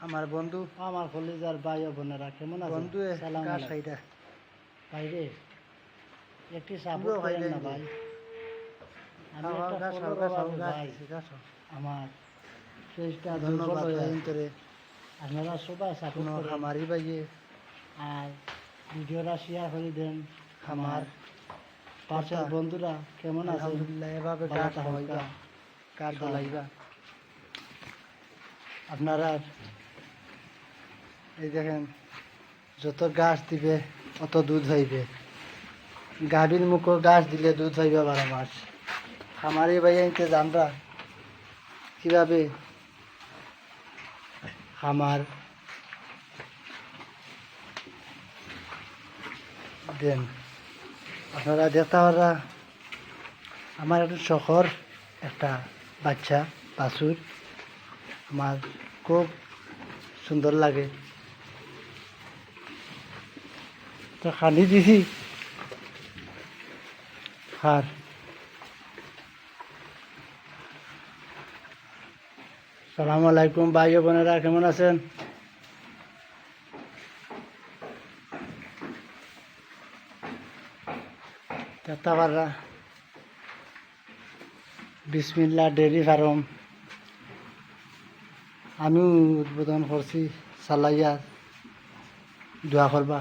আমার বন্ধু আমার কলিজার ভাই ও বোনেরা কেমন আছেন? বন্ধু সালাম কার আলাইকুম। সাইডা ভাইরে একটি তুইও সাপোর্ট করেন খাইলেন না যে। ভাই। আমি খাওয়া একটা গাছ ফলোর অভাবে ভাই আমার চেষ্টা দুর্বল ধন্যবাদ হয়ে ভাই আছে। তোরে আপনারা সবাই সাপোর্ট কোনো করেন খামারি ভাইয়ে আর ভিডিওটা শেয়ার করে দেন। খামার পাশের কথা। বন্ধুরা কেমন আছে? আলহামদুলিল্লাহ এভাবে ভালো গাছ থাকুন। হইবা কার চলাইবা আপনারা এই দেখেন যত গাছ দিবে অত দুধ হইবে গাভীর মুখো গাছ দিলে দুধ হইবে 12 মাস খামারি ভাই আনতে জানরা কিভাবে খামার দেন আপনারা দেখতে পারা আমার একটা শখর একটা বাচ্চা বাছুর আমার খুব সুন্দর লাগে তো খালি দিছি আর সালাম আলাইকুম ভাই ও বোনেরা কেমন আছেন? তেতাবাররা বিসমিল্লা ডেয়ারি ফার্ম আমি উদ্বোধন করছি চালাইয়া দোয়া করবা।